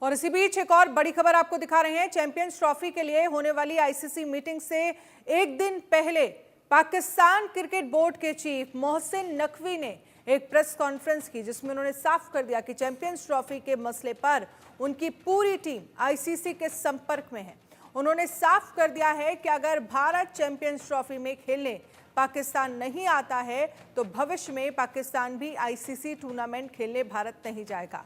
और इसी बीच एक और बड़ी खबर आपको दिखा रहे हैं। चैंपियंस ट्रॉफी के लिए होने वाली आईसीसी मीटिंग से एक दिन पहले पाकिस्तान क्रिकेट बोर्ड के चीफ मोहसिन नकवी ने एक प्रेस कॉन्फ्रेंस की, जिसमें उन्होंने साफ कर दिया कि चैंपियंस ट्रॉफी के मसले पर उनकी पूरी टीम आईसीसी के संपर्क में है। उन्होंने साफ कर दिया है कि अगर भारत चैंपियंस ट्रॉफी में खेलने पाकिस्तान नहीं आता है तो भविष्य में पाकिस्तान भी आईसीसी टूर्नामेंट खेलने भारत नहीं जाएगा।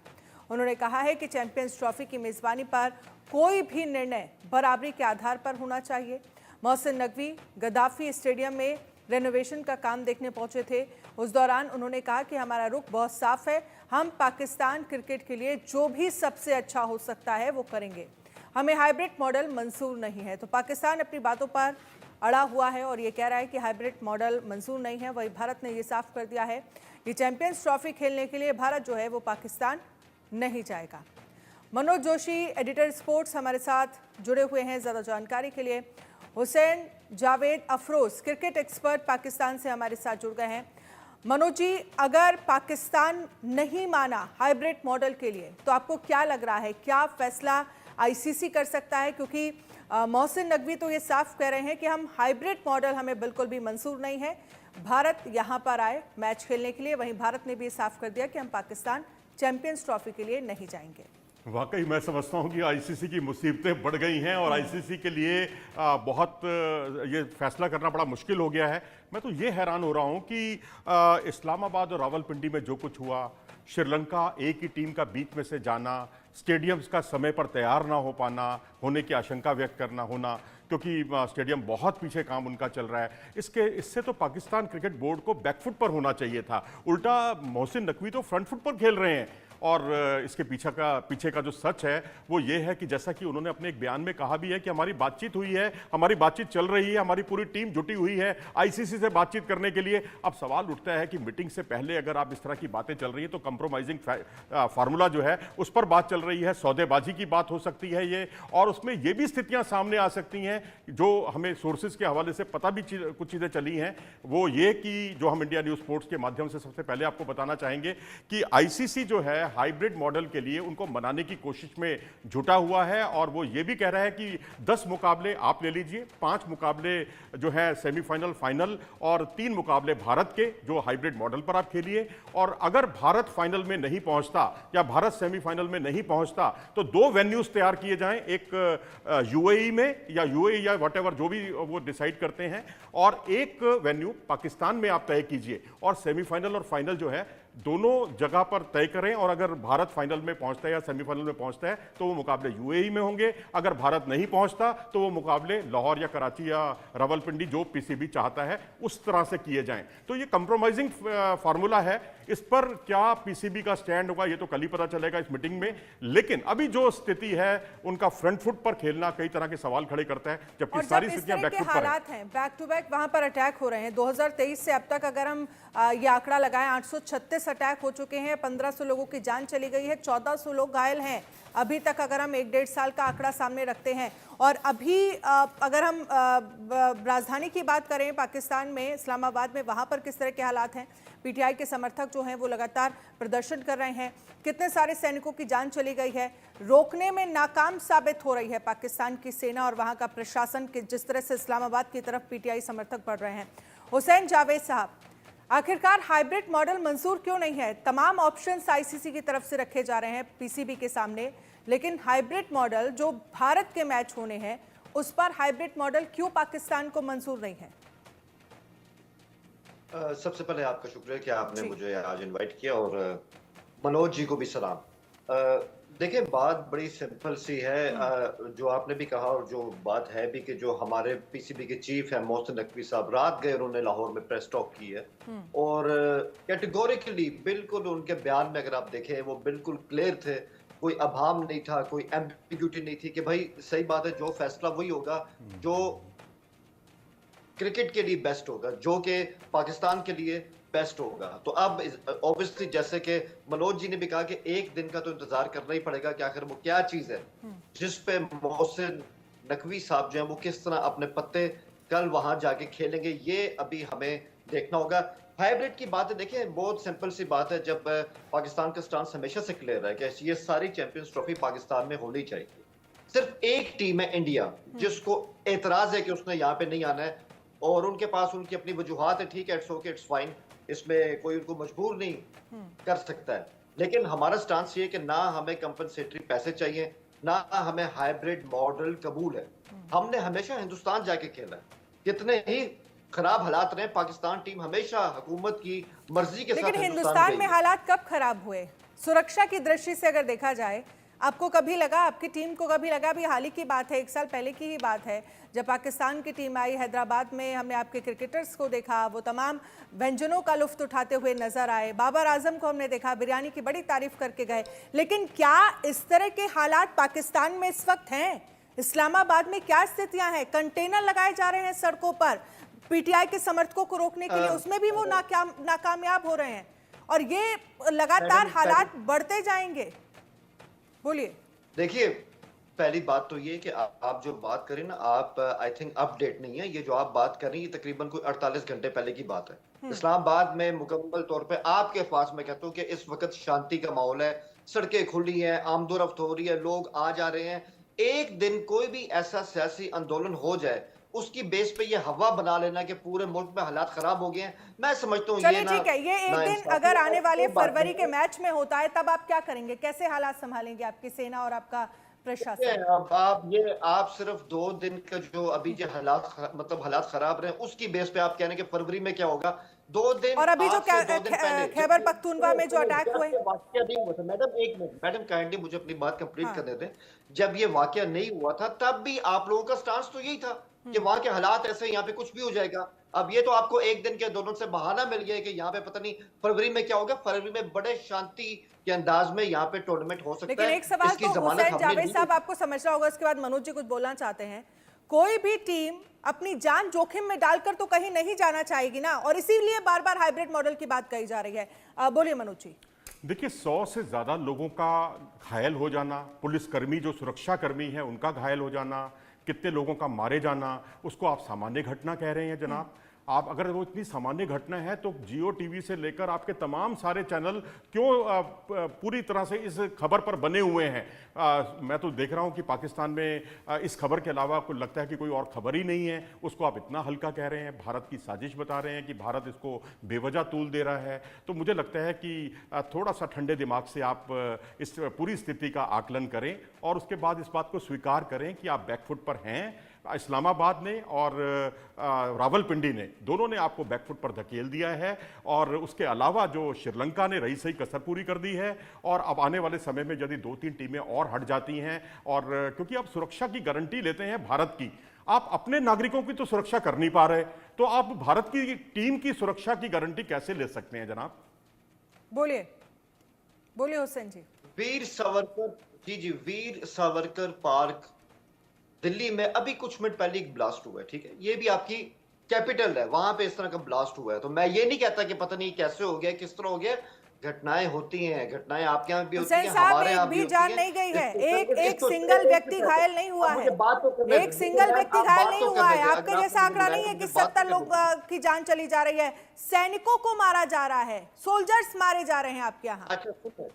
उन्होंने कहा है कि चैंपियंस ट्रॉफी की मेजबानी पर कोई भी निर्णय बराबरी के आधार पर होना चाहिए। मोहसिन नकवी गद्दाफी स्टेडियम में रेनोवेशन का काम देखने पहुंचे थे। उस दौरान उन्होंने कहा कि हमारा रुख बहुत साफ है, हम पाकिस्तान क्रिकेट के लिए जो भी सबसे अच्छा हो सकता है वो करेंगे। हमें हाइब्रिड मॉडल मंजूर नहीं है। तो पाकिस्तान अपनी बातों पर अड़ा हुआ है और ये कह रहा है कि हाइब्रिड मॉडल मंजूर नहीं है। वही भारत ने ये साफ कर दिया है कि चैंपियंस ट्रॉफी खेलने के लिए भारत जो है वो पाकिस्तान नहीं जाएगा। मनोज जोशी एडिटर स्पोर्ट्स हमारे साथ जुड़े हुए हैं ज़्यादा जानकारी के लिए। हुसैन जावेद अफरोज क्रिकेट एक्सपर्ट पाकिस्तान से हमारे साथ जुड़ गए हैं। मनोज जी, अगर पाकिस्तान नहीं माना हाइब्रिड मॉडल के लिए तो आपको क्या लग रहा है, क्या फैसला आईसीसी कर सकता है? क्योंकि मोहसिन नकवी तो ये साफ कह रहे हैं कि हम हाइब्रिड मॉडल हमें बिल्कुल भी मंजूर नहीं है, भारत यहाँ पर आए मैच खेलने के लिए। वहीं भारत ने भी साफ कर दिया कि हम पाकिस्तान चैंपियंस ट्रॉफी के लिए नहीं जाएंगे। वाकई मैं समझता हूं कि आईसीसी की मुसीबतें बढ़ गई हैं और आईसीसी के लिए बहुत ये फैसला करना बड़ा मुश्किल हो गया है। मैं तो ये हैरान हो रहा हूं कि इस्लामाबाद और रावलपिंडी में जो कुछ हुआ, श्रीलंका एक ही टीम का बीच में से जाना, स्टेडियम्स का समय पर तैयार ना हो पाना, होने की आशंका व्यक्त करना होना, क्योंकि स्टेडियम बहुत पीछे काम उनका चल रहा है। इससे तो पाकिस्तान क्रिकेट बोर्ड को बैकफुट पर होना चाहिए था। उल्टा मोहसिन नकवी तो फ्रंट फुट पर खेल रहे हैं। और इसके पीछे का जो सच है वो ये है कि जैसा कि उन्होंने अपने एक बयान में कहा भी है कि हमारी बातचीत हुई है, हमारी बातचीत चल रही है, हमारी पूरी टीम जुटी हुई है आईसीसी से बातचीत करने के लिए। अब सवाल उठता है कि मीटिंग से पहले अगर आप इस तरह की बातें चल रही हैं तो कंप्रोमाइजिंग फार्मूला जो है उस पर बात चल रही है, सौदेबाजी की बात हो सकती है ये। और उसमें ये भी स्थितियां सामने आ सकती हैं जो हमें सोर्सेज के हवाले से पता भी कुछ चीज़ें चली हैं, वो ये कि जो हम इंडिया न्यूज़ स्पोर्ट्स के माध्यम से सबसे पहले आपको बताना चाहेंगे कि आईसीसी जो है हाइब्रिड मॉडल के लिए उनको मनाने की कोशिश में जुटा हुआ है। और वो ये भी कह रहा है कि 10 मुकाबले आप ले लीजिए, 5 मुकाबले जो है सेमीफाइनल, फाइनल और 3 मुकाबले भारत के जो हाइब्रिड मॉडल पर आप खेलिए। और अगर भारत फाइनल में नहीं पहुंचता या भारत सेमीफाइनल में नहीं पहुंचता तो 2 वेन्यूज तैयार किए जाएं, एक यूएई में या यूएई या व्हाटएवर जो भी वो डिसाइड करते हैं, और एक वेन्यू पाकिस्तान में आप तय कीजिए। और सेमीफाइनल और फाइनल जो है दोनों जगह पर तय करें। और अगर भारत फाइनल में पहुंचता है या सेमीफाइनल में पहुंचता है तो वो मुकाबले यूएई में होंगे। अगर भारत नहीं पहुंचता तो वो मुकाबले लाहौर या कराची या रावलपिंडी, जो पीसीबी चाहता है, उस तरह से किए जाएं। तो ये कंप्रोमाइजिंग फार्मूला है। इस पर क्या पीसीबी का स्टैंड होगा ये तो कल ही पता चलेगा इस मीटिंग में। लेकिन अभी जो स्थिति है उनका फ्रंट फुट पर खेलना कई तरह के सवाल खड़े करता है, जबकि सारी स्थितियां बैक फुट पर हैं। बैक टू बैक वहां पर अटैक हो रहे हैं। 2023 से अब तक अगर हम ये आंकड़ा लगाएं, 836 अटैक हो चुके हैं, 1500 लोगों की जान चली गई है, 1400 लोग घायल हैं अभी तक, अगर हम 1-1.5 साल का आंकड़ा सामने रखते हैं। और अभी अगर हम राजधानी की बात करें पाकिस्तान में, इस्लामाबाद में, वहां पर किस तरह के हालात हैं? पीटीआई के समर्थक जो हैं वो लगातार प्रदर्शन कर रहे हैं। कितने सारे सैनिकों की जान चली गई है, रोकने में नाकाम साबित हो रही है पाकिस्तान की सेना और वहां का प्रशासन, के जिस तरह से इस्लामाबाद की तरफ पीटीआई समर्थक बढ़ रहे हैं। हुसैन जावेद साहब, आखिरकार हाइब्रिड मॉडल मंजूर क्यों नहीं है? तमाम ऑप्शंस आईसीसी की तरफ से रखे जा रहे हैं पीसीबी के सामने, लेकिन हाइब्रिड मॉडल जो भारत के मैच होने हैं उस पर हाइब्रिड मॉडल क्यों पाकिस्तान को मंजूर नहीं है? सबसे पहले आपका शुक्रिया कि आपने मुझे आज इनवाइट किया, और मनोज जी को भी सलाम। देखिए, बात बड़ी सिंपल सी है। जो आपने भी कहा और जो बात है भी कि जो हमारे पीसीबी के चीफ हैं मोहसिन नकवी साहब, रात गए उन्होंने लाहौर में प्रेस टॉक की है और कैटेगोरिकली बिल्कुल उनके बयान में अगर आप देखें वो बिल्कुल क्लियर थे, कोई अभाम नहीं था, कोई एम्बिग्यूटी नहीं थी कि भाई सही बात है, जो फैसला वही होगा जो क्रिकेट के लिए बेस्ट होगा, जो कि पाकिस्तान के लिए बेस्ट होगा। तो अब ऑब्वियसली जैसे कि मनोज जी ने भी कहा कि एक दिन का तो इंतजार करना ही पड़ेगा कि आखिर वो क्या चीज है जिस पे मोहसिन नकवी साहब जो है वो किस तरह अपने पत्ते कल वहां जाके खेलेंगे, ये अभी हमें देखना होगा। हाइब्रिड की बात है, देखिए बहुत सिंपल सी बात है। जब पाकिस्तान का स्टांस हमेशा से क्लियर है कि ये सारी चैंपियंस ट्रॉफी पाकिस्तान में होनी चाहिए। सिर्फ एक टीम है इंडिया जिसको एतराज है कि उसने यहाँ पे नहीं आना है, और उनके पास उनकी अपनी वजूहात है। ठीक है, इट्स ओके, इट्स फाइन, इसमें कोई उनको मजबूर नहीं कर सकता है। लेकिन हमारा स्टांस ये है कि ना हमें कंपनसेटरी पैसे चाहिए, ना हमें हाइब्रिड मॉडल कबूल है। हमने हमेशा हिंदुस्तान जाके खेला है, कितने ही खराब हालात रहे, पाकिस्तान टीम हमेशा हुकूमत की मर्जी के साथ लेकिन हिंदुस्तान हिंदुस्तान गई में है। हालात कब खराब हुए? सुरक्षा की दृष्टि से अगर देखा जाए, आपको कभी लगा, आपकी टीम को कभी लगा, अभी हाल ही की बात है, 1 साल पहले की ही बात है, जब पाकिस्तान की टीम आई हैदराबाद में, हमने आपके क्रिकेटर्स को देखा, वो तमाम व्यंजनों का लुत्फ उठाते हुए नजर आए। बाबर आजम को हमने देखा, बिरयानी की बड़ी तारीफ करके गए। लेकिन क्या इस तरह के हालात पाकिस्तान में इस वक्त हैं? इस्लामाबाद में क्या स्थितियां हैं? कंटेनर लगाए जा रहे हैं सड़कों पर पीटीआई के समर्थकों को रोकने के लिए, उसमें भी वो नाकामयाब हो रहे हैं, और ये लगातार हालात बढ़ते जाएंगे। बोलिए। देखिए, पहली बात तो ये कि आप जो बात करें ना, आप आई थिंक अपडेट नहीं है। ये जो आप बात कर रही है तकरीबन कोई 48 घंटे पहले की बात है। इस्लामाबाद में मुकम्मल तौर पे आपके पास मैं कहता हूँ कि इस वक्त शांति का माहौल है, सड़कें खुली हैं, आमदोरफ्त हो रही है, लोग आ जा रहे हैं। एक दिन कोई भी ऐसा सियासी आंदोलन हो जाए, उसकी बेस पे ये हवा बना लेना कि पूरे मुल्क में हालात खराब हो गए हैं, मैं समझता हूँ ये चलिए ठीक है, ये एक दिन अगर आने वाले फरवरी के मैच मैच में होता है, तब आप क्या करेंगे? कैसे हालात संभालेंगे आपकी सेना और आपका प्रशासन? अब आप सिर्फ 2 दिन का जो अभी जो मतलब हालात खराब रहे, उसकी बेस पे आप कह रहे हैं कि फरवरी में क्या होगा। 2 दिन और अभी जो आज से 2 दिन पहले खैबर पख्तूनख्वा में जो अटैक हुए, वाकया नहीं हुआ था, मैडम एक मिनट, मैडम काइंडली मुझे अपनी बात कंप्लीट हाँ, करने दें। जब ये वाकया नहीं हुआ था, तब भी आप लोगों का स्टांस तो यही था कि वहां के हालात ऐसे, यहाँ पे कुछ भी हो जाएगा। अब ये तो आपको एक दिन के आंदोलन से बहाना मिल गया कि यहाँ पे पता नहीं फरवरी में क्या होगा। फरवरी में बड़े शांति के अंदाज में यहाँ पे टूर्नामेंट हो सकता लेकिन है। एक सवाल इसकी तो जमानत हुसैन हमने जावेद ली। साहब आपको समझना होगा, इसके बाद मनोज जी कुछ बोलना चाहते हैं। कोई भी टीम अपनी जान जोखिम में डालकर तो कहीं नहीं जाना चाहेगी ना, और इसीलिए बार बार हाइब्रिड मॉडल की बात कही जा रही है। बोलिए मनोज जी। देखिए, 100 से ज्यादा लोगों का घायल हो जाना, पुलिसकर्मी जो सुरक्षा कर्मी है उनका घायल हो जाना, कितने लोगों का मारे जाना, उसको आप सामान्य घटना कह रहे हैं जनाब? आप अगर वो इतनी सामान्य घटना है तो जियो टीवी से लेकर आपके तमाम सारे चैनल क्यों पूरी तरह से इस खबर पर बने हुए हैं? मैं तो देख रहा हूं कि पाकिस्तान में इस खबर के अलावा आपको लगता है कि कोई और खबर ही नहीं है, उसको आप इतना हल्का कह रहे हैं, भारत की साजिश बता रहे हैं कि भारत इसको बेवजह तूल दे रहा है। तो मुझे लगता है कि थोड़ा सा ठंडे दिमाग से आप इस पूरी स्थिति का आकलन करें और उसके बाद इस बात को स्वीकार करें कि आप बैकफुट पर हैं। इस्लामाबाद ने और रावलपिंडी ने, दोनों ने आपको बैकफुट पर धकेल दिया है, और उसके अलावा जो श्रीलंका ने रही सही कसर पूरी कर दी है। और अब आने वाले समय में यदि 2-3 टीमें और हट जाती हैं, और क्योंकि आप सुरक्षा की गारंटी लेते हैं भारत की, आप अपने नागरिकों की तो सुरक्षा कर नहीं पा रहे, तो आप भारत की टीम की सुरक्षा की गारंटी कैसे ले सकते हैं जनाब? बोलिए, बोलिए हुसैन जी। वीर सावरकर, जी वीर सावरकर पार्क दिल्ली में अभी कुछ मिनट पहले एक ब्लास्ट हुआ है, ठीक है? ये भी आपकी कैपिटल है, वहां पे इस तरह का ब्लास्ट हुआ है। तो मैं ये नहीं कहता कि पता नहीं कैसे हो गया, किस तरह हो गया। घटनाएं होती हैं, घटनाएं आपके यहाँ भी होती हैं, हुसैन साहब, हमारे एक यहाँ भी भी होती जान हैं। नहीं गई है, इसको- एक इसको- सिंगल व्यक्ति घायल नहीं हुआ है, एक सिंगल व्यक्ति घायल नहीं हुआ है। आपका जैसा आंकड़ा नहीं है कि 70 लोग की जान चली जा रही है। सैनिकों को मारा जा रहा है, सोल्जर्स मारे जा रहे हैं आपके यहाँ। अच्छा सुने,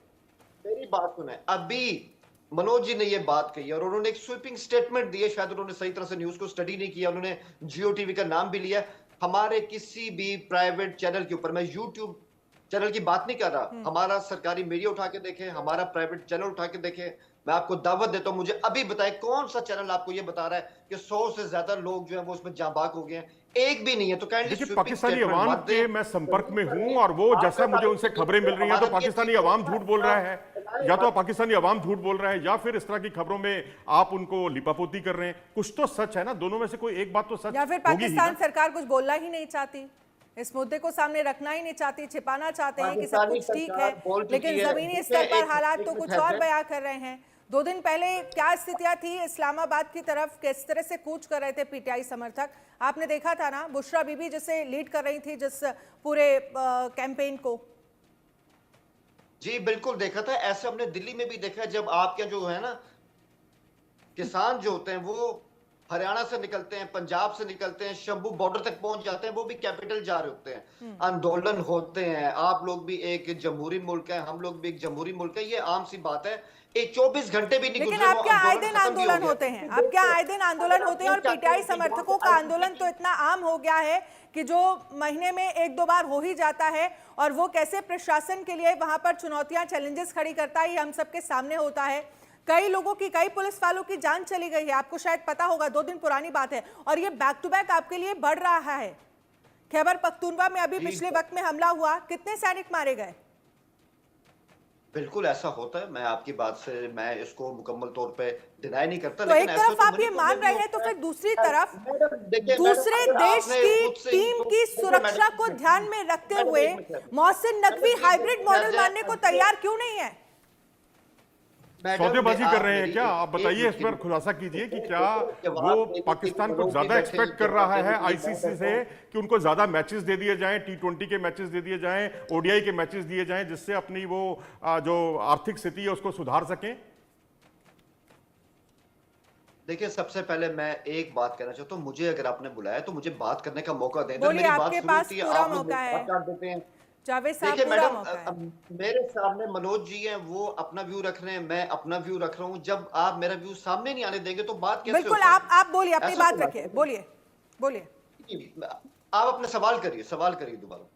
मेरी बात सुने। अभी मनोज जी ने ये बात कही और उन्होंने एक स्वीपिंग स्टेटमेंट दी है, शायद उन्होंने सही तरह से न्यूज को स्टडी नहीं किया, उन्होंने जियो टीवी का नाम भी लिया। हमारे किसी भी प्राइवेट चैनल के ऊपर, मैं यूट्यूब चैनल की बात नहीं कर रहा, हमारा सरकारी मीडिया उठा के देखे, हमारा प्राइवेट चैनल उठा के देखे, मैं आपको दावत देता हूं, मुझे अभी बताएं कौन सा चैनल आपको ये बता रहा है कि 100 से ज्यादा लोग जो है वो उसमें जांबाग हो गए हैं? एक भी नहीं है। तो देखिए, पाकिस्तानी अवाम के मैं संपर्क में हूं, और वो जैसा मुझे उनसे खबरें मिल रही हैं तो पाकिस्तानी अवाम झूठ बोल रहा है, या तो पाकिस्तानी अवाम झूठ बोल रहा है, या फिर इस तरह की खबरों में आप उनको लिपापोती कर रहे हैं। कुछ तो सच है ना, दोनों में से कोई एक बात तो सच या फिर होगी ही पाकिस्तान ना। सरकार कुछ बोलना ही नहीं चाहती, इस मुद्दे को सामने रखना ही नहीं चाहती, छिपाना चाहते हैं कि सब कुछ ठीक है, लेकिन जमीनी स्तर पर हालात तो कुछ और बयां कर रहे हैं। 2 दिन पहले क्या स्थितियां थी इस्लामाबाद की तरफ, किस तरह से कूच कर रहे थे पीटीआई समर्थक, आपने देखा था ना? बुशरा बीबी जैसे लीड कर रही थी जिस पूरे कैंपेन को। जी बिल्कुल देखा था, ऐसे हमने दिल्ली में भी देखा। जब आपके जो है ना किसान जो होते हैं वो हरियाणा से निकलते हैं, पंजाब से निकलते हैं, शंभू बॉर्डर तक पहुंच जाते हैं, वो भी कैपिटल जा रहे होते हैं, आंदोलन होते हैं। आप लोग भी एक जमहूरी मुल्क है, हम लोग भी एक जमहूरी मुल्क है, ये आम सी बात है। एक 24 घंटे भी नहीं लेकिन गुजरे, वो आप क्या आए आंदोलन दिन खत्म भी हो आंदोलन गया। होते हैं? आप क्या आए दिन आंदोलन होते हैं? और पीटीआई समर्थकों का आंदोलन तो इतना आम हो गया है कि जो महीने में एक दो बार हो ही जाता है, और वो कैसे प्रशासन के लिए वहां पर चुनौतियां, चैलेंजेस खड़ी करता है, ये हम सबके सामने होता है। कई लोगों की, कई पुलिस वालों की जान चली गई है, आपको शायद पता होगा, 2 दिन पुरानी बात है, और ये बैक टू बैक आपके लिए बढ़ रहा है। खैबर पख्तूनवा में अभी पिछले वक्त में हमला हुआ, कितने सैनिक मारे गए? बिल्कुल ऐसा होता है, मैं आपकी बात से मैं इसको मुकम्मल तौर पे डिनाई नहीं करता। तो एक लेकिन तरफ आप ये मान रहे हैं, तो फिर दूसरी तरफ मैडम देखिए, दूसरे मैडम, अगर देश आपने की खुद से टीम की देखिए, सुरक्षा मैडम, को ध्यान में रखते मैडम, हुए एक minute. Mohsin Naqvi madam, hybrid model madam, मानने को तैयार क्यों नहीं है? मैडम, सौदेबाजी आप कर रहे हैं मेरी क्या? आप एक बताइए, इस मिनट पर की- खुलासा कीजिए कि क्या जवाब वो देने की पाकिस्तान को लोग ज्यादा भी एक्सपेक्ट बैठे कर हैं, रहा है जवाब देने की आईसीसी बात से है। कि उनको ज्यादा मैचेस दे दिए जाएं, टी20 के मैचेस दे दिए जाएं, ओडीआई के मैचेस दिए जाएं, जिससे अपनी वो जो आर्थिक स्थिति है उसको सुधार सकें? देखिए, सबसे पहले मैं एक बात कहना चाहता हूँ, मुझे अगर आपने बुलाया तो मुझे बात करने का मौका दें। बोलिए, मेरी बात आपके शुरू पास होती है, पूरा आप लोग मौका मेरी है। बात काट देते हैं। जावेद साहब, देखिए पूरा मैडम, मौका है। मेरे सामने मनोज जी हैं, वो अपना व्यू रख रहे हैं, मैं अपना व्यू रख रहा हूँ। जब आप मेरा व्यू सामने नहीं आने देंगे तो बात कैसे बिल्कुल, हो आप बोलिए, अपनी ऐसा बात तो रखिए, बोलिए बोलिए। पाएगी? आप अपने सवाल करिए दोबारा।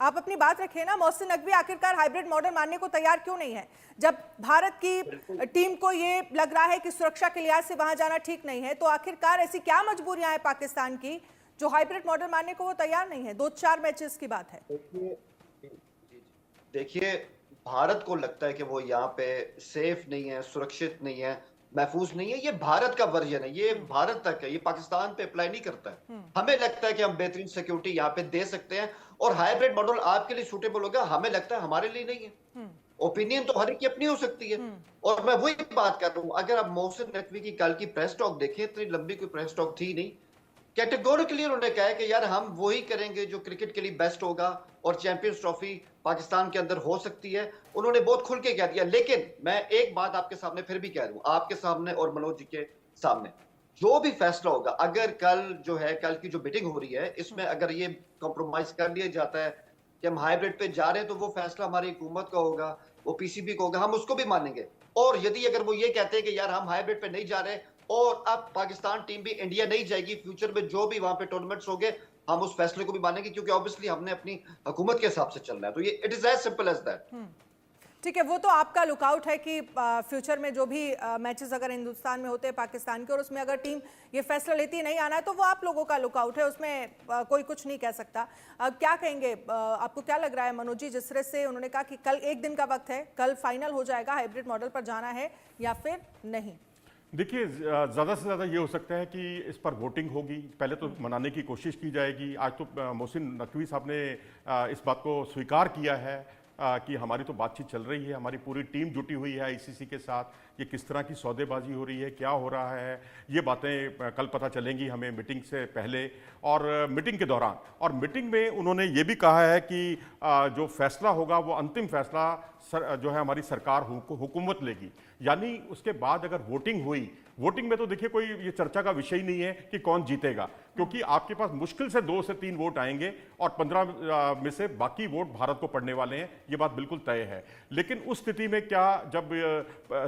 आप अपनी बात रखिए ना। मोहसिन नकवी आखिरकार हाइब्रिड मॉडल मानने को तैयार क्यों नहीं है? जब भारत की टीम को ये लग रहा है कि सुरक्षा के लिहाज से वहां जाना ठीक नहीं है, तो आखिरकार ऐसी क्या मजबूरियां हैं पाकिस्तान की जो हाइब्रिड मॉडल मानने को वो तैयार नहीं है? 2-4 मैचेस की बात है। देखिए, भारत को लगता है कि वो यहाँ पे सेफ नहीं है, सुरक्षित नहीं है, महफूज नहीं है। ये भारत का वर्जन है, ये भारत तक है, ये पाकिस्तान पे अप्लाई नहीं करता है। हमें लगता है कि हम बेहतरीन सिक्योरिटी यहाँ पे दे सकते हैं और हाइब्रिड मॉडल आपके लिए सूटेबल होगा, हमें लगता है हमारे लिए नहीं है। ओपिनियन तो हर एक की अपनी हो सकती है। और मैं वही बात कर रहा हूँ, अगर आप मोहसिन नकवी की कल की प्रेस टॉक देखें, इतनी लंबी कोई प्रेस टॉक थी नहीं, कैटेगोरिकली उन्होंने कहा है कि यार हम वही करेंगे जो क्रिकेट के लिए बेस्ट होगा और चैंपियंस ट्रॉफी पाकिस्तान के अंदर हो सकती है। उन्होंने बहुत खुल के कह दिया। लेकिन मैं एक बात आपके सामने फिर भी कह रहा हूं, आपके सामने और मनोज जी के सामने, जो भी फैसला होगा, अगर कल जो है, कल की जो मीटिंग हो रही है, इसमें अगर ये कॉम्प्रोमाइज कर लिया जाता है कि हम हाइब्रिड पे जा रहे हैं, तो वो फैसला हमारी हुकूमत का होगा, वो पीसीबी का होगा, हम उसको भी मानेंगे। और यदि अगर वो ये कहते हैं कि यार हम हाइब्रिड पे नहीं जा रहे और अब पाकिस्तान टीम भी इंडिया नहीं जाएगी, फ्यूचर में जो भी वहां पे टूर्नामेंट्स होंगे, हम उस फैसले को भी मानेंगे, क्योंकि ऑब्वियसली हमने अपनी हुकूमत के हिसाब से चलना है। तो ये it is as simple as that. ठीक है, वो तो आपका लुकआउट है कि फ्यूचर में जो भी मैचेस अगर हिंदुस्तान में होते हैं पाकिस्तान के, और उसमें अगर टीम ये फैसला लेती नहीं आना है, तो वो आप लोगों का लुकआउट है, उसमें कोई कुछ नहीं कह सकता। क्या कहेंगे, आपको क्या लग रहा है मनोज जी, जिस तरह से उन्होंने कहा कि कल एक दिन का वक्त है, कल फाइनल हो जाएगा, हाइब्रिड मॉडल पर जाना है या फिर नहीं? देखिए, ज़्यादा से ज़्यादा ये हो सकता है कि इस पर वोटिंग होगी, पहले तो मनाने की कोशिश की जाएगी। आज तो मोहसिन नकवी साहब ने इस बात को स्वीकार किया है कि हमारी तो बातचीत चल रही है, हमारी पूरी टीम जुटी हुई है आईसीसी के साथ, ये किस तरह की सौदेबाजी हो रही है, क्या हो रहा है, ये बातें कल पता चलेंगी हमें मीटिंग से पहले और मीटिंग के दौरान। और मीटिंग में उन्होंने ये भी कहा है कि जो फैसला होगा वो अंतिम फैसला जो है हमारी सरकार हुकूमत लेगी, यानी उसके बाद अगर वोटिंग हुई, वोटिंग में तो देखिए कोई ये चर्चा का विषय नहीं है कि कौन जीतेगा, क्योंकि आपके पास मुश्किल से 2 से 3 वोट आएंगे और 15 में से बाकी वोट भारत को पड़ने वाले हैं, ये बात बिल्कुल तय है। लेकिन उस स्थिति में क्या, जब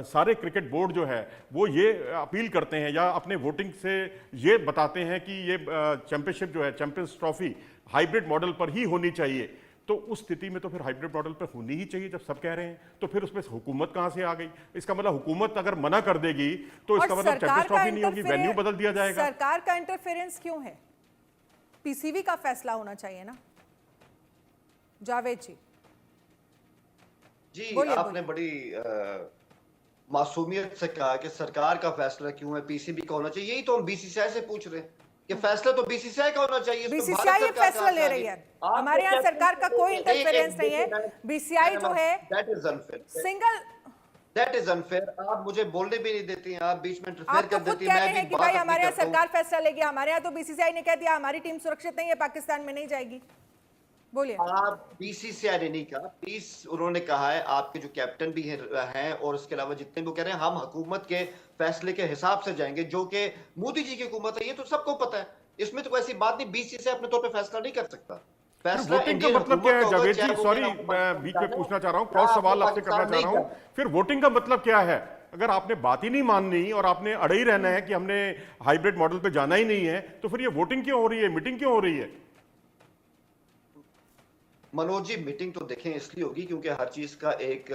सारे क्रिकेट बोर्ड जो है वो ये अपील करते हैं या अपने वोटिंग से ये बताते हैं कि ये चैंपियनशिप जो है, चैंपियंस ट्रॉफी हाइब्रिड मॉडल पर ही होनी चाहिए, तो उस स्थिति में तो फिर हाइब्रिड मॉडल पर होनी ही चाहिए। जब सब कह रहे हैं तो फिर उसमें हुकूमत कहां से आ गई? इसका मतलब हुकूमत अगर मना कर देगी तो इसका मतलब चैंपियंस ट्रॉफी नहीं होगी, वेन्यू बदल दिया जाएगा। सरकार का इंटरफेरेंस क्यों है? पीसीबी का फैसला होना चाहिए ना। जावेद जी जी, बोलिए, आपने बड़ी मासूमियत से कहा कि सरकार का फैसला क्यों है, पीसीबी का होना चाहिए। यही तो हम बीसीसीआई से पूछ रहे हैं कि फैसला तो बीसीसीआई का होना चाहिए। बीसीसीआई ये फैसला ले रही है, हमारे यहाँ सरकार का कोई इंटरफेरेंस नहीं है। बीसीसीआई जो है that is unfair, single, that is unfair. आप मुझे बोलने भी नहीं देती हैं, आप बीच में इंटरफेयर आप तो कर खुद देती कह हैं। रहे मैं हैं भी कि भाई बात हमारे यहाँ करता हूं। सरकार फैसला लेगी, हमारे यहाँ तो बीसीसीआई ने कह दिया हमारी टीम सुरक्षित नहीं है, पाकिस्तान में नहीं जाएगी। बोलिए। आप बीसीसीआई ने नहीं कहा, पीस उन्होंने कहा है, आपके जो कैप्टन भी हैं और इसके अलावा जितने भी वो कह रहे हैं हम हुकूमत के फैसले के हिसाब से जाएंगे, जो कि मोदी जी की हुकूमत है, ये तो सबको पता है। इसमें तो कोई ऐसी बात नहीं, बीसीसीआई अपने तौर पे फैसला नहीं कर सकता। फिर फैसला वोटिंग का इंडियन मतलब क्या हुकूमत है का होगा, जावेद चाहे जी? वो सॉरी, मेरा मैं बीच में पाकिस्तान पूछना चाह रहा हूँ, है, क्रॉस या सवाल आपको आपसे करना पाकिस्तान चाह नहीं रहा हूँ। करना। फिर वोटिंग का मतलब क्या है? अगर आपने बात ही नहीं माननी और आपने अड़े ही रहना है कि हमने हाइब्रिड मॉडल पे जाना ही नहीं है, तो फिर ये वोटिंग क्यों हो रही है, मीटिंग क्यों हो रही है? मनोज जी, मीटिंग तो देखें इसलिए होगी क्योंकि हर चीज का एक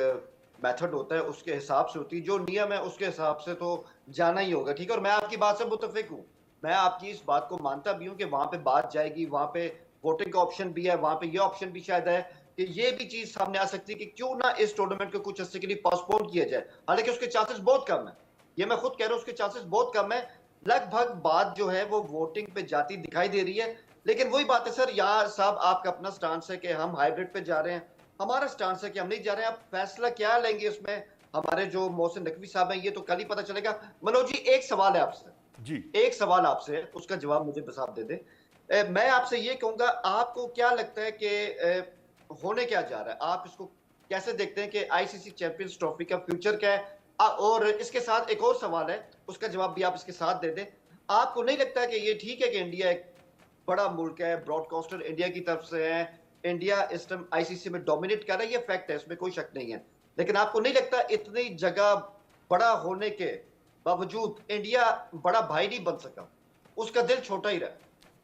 मेथड होता है, उसके हिसाब से होती है, जो नियम है उसके हिसाब से तो जाना ही होगा, ठीक है। और मैं आपकी बात से मुत्तफिक हूँ, मैं आपकी इस बात को मानता भी हूँ कि वहां पे बात जाएगी, वहां पे वोटिंग का ऑप्शन भी है, वहां पे ये ऑप्शन भी शायद है कि ये भी चीज सामने आ सकती है कि क्यों ना इस टूर्नामेंट को कुछ अर्से के लिए पोस्टपोन किया जाए। हालांकि उसके चांसेस बहुत कम है, ये मैं खुद कह रहा हूँ, उसके चांसेस बहुत कम है। लगभग बात जो है वो वोटिंग पे जाती दिखाई दे रही है। लेकिन वही बात है सर, यहाँ साहब आपका अपना स्टांस है कि हम हाइब्रिड पे जा रहे हैं, हमारा स्टांस है कि हम नहीं जा रहे हैं। आप फैसला क्या लेंगे उसमें, हमारे जो मोहसिन नकवी साहब हैं, ये तो कल ही पता चलेगा। मनोज जी, एक सवाल है आपसे, जी। एक सवाल आपसे है, उसका जवाब मुझे बस आप दे दें। मैं आपसे ये कहूंगा, आपको क्या लगता है कि होने क्या जा रहा है, आप इसको कैसे देखते हैं कि आईसीसी चैंपियंस ट्रॉफी का फ्यूचर क्या है? और इसके साथ एक और सवाल है, उसका जवाब भी आप इसके साथ दे दें। आपको नहीं लगता कि ये ठीक है कि इंडिया एक बड़ा मुल्क है, ब्रॉडकास्टर इंडिया की तरफ से है, इंडिया इस टाइम आईसीसी में डोमिनेट कर रहा है, ये फैक्ट है, इसमें कोई शक नहीं है। लेकिन आपको नहीं लगता इतनी जगह बड़ा होने के बावजूद इंडिया बड़ा भाई नहीं बन सका, उसका दिल छोटा ही रहा?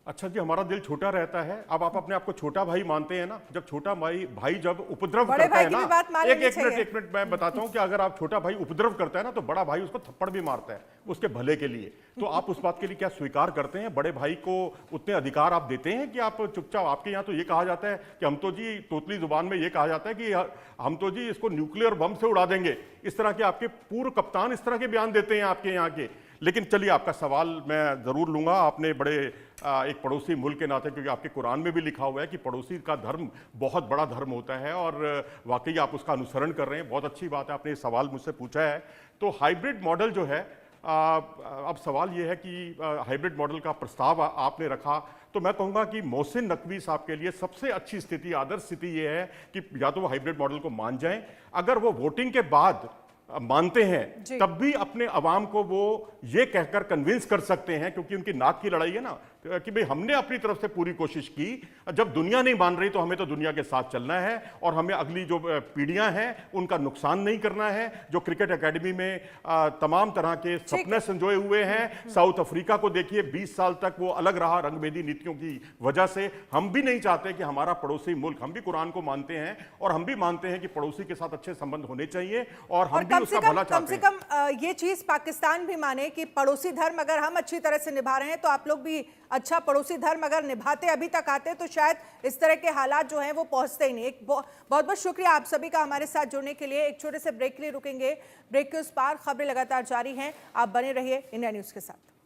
अच्छा जी, हमारा दिल छोटा रहता है। अब आप अपने आप को छोटा भाई मानते हैं ना? जब छोटा भाई भाई जब उपद्रव बड़े करता भाई है की ना, भी बात मान एक लेनी एक मिनट चाहिए। एक मिनट मैं बताता हूं कि अगर आप छोटा भाई उपद्रव करता है ना, तो बड़ा भाई उसको थप्पड़ भी मारता है उसके भले के लिए। तो आप उस बात के लिए क्या स्वीकार करते हैं? बड़े भाई को उतने अधिकार आप देते हैं कि आप चुपचाप? आपके यहाँ तो ये कहा जाता है कि हम तो जी, तोतली जुबान में ये कहा जाता है कि हम तो जी इसको न्यूक्लियर बम से उड़ा देंगे। इस तरह के आपके पूर्व कप्तान इस तरह के बयान देते हैं आपके यहाँ के। लेकिन चलिए, आपका सवाल मैं ज़रूर लूँगा। आपने बड़े एक पड़ोसी मुल्क के नाते, क्योंकि आपके कुरान में भी लिखा हुआ है कि पड़ोसी का धर्म बहुत बड़ा धर्म होता है, और वाकई आप उसका अनुसरण कर रहे हैं, बहुत अच्छी बात है। आपने ये सवाल मुझसे पूछा है। तो हाइब्रिड मॉडल जो है, अब सवाल ये है कि हाइब्रिड मॉडल का प्रस्ताव आपने रखा, तो मैं कहूँगा कि मोहसिन नकवी साहब के लिए सबसे अच्छी स्थिति, आदर्श स्थिति ये है कि या तो वो हाइब्रिड मॉडल को मान जाएं, अगर वो वोटिंग के बाद मानते हैं तब भी अपने अवाम को वो ये कहकर कन्विंस कर सकते हैं, क्योंकि उनकी नाक की लड़ाई है ना, कि भाई हमने अपनी तरफ से पूरी कोशिश की, जब दुनिया नहीं मान रही तो हमें तो दुनिया के साथ चलना है, और हमें अगली जो पीढ़ियां हैं उनका नुकसान नहीं करना है। जो क्रिकेट एकेडमी में तमाम तरह के सपने संजोए हुए हैं, साउथ अफ्रीका को देखिए, 20 साल तक वो अलग रहा रंगभेदी नीतियों की वजह से। हम भी नहीं चाहते कि हमारा पड़ोसी मुल्क, हम भी कुरान को मानते हैं और हम भी मानते हैं कि पड़ोसी के साथ अच्छे संबंध होने चाहिए, और हम भी उसका भला कम चाहते से हैं। कम ये चीज पाकिस्तान भी माने कि पड़ोसी धर्म अगर हम अच्छी तरह से निभा रहे हैं, तो आप लोग भी अच्छा पड़ोसी धर्म अगर निभाते अभी तक आते, तो शायद इस तरह के हालात जो हैं वो पहुंचते ही नहीं। एक बहुत बहुत शुक्रिया आप सभी का हमारे साथ जुड़ने के लिए। एक छोटे से ब्रेक के लिए रुकेंगे, ब्रेक के उस पार खबरें लगातार जारी हैं, आप बने रहिए इंडिया न्यूज के साथ।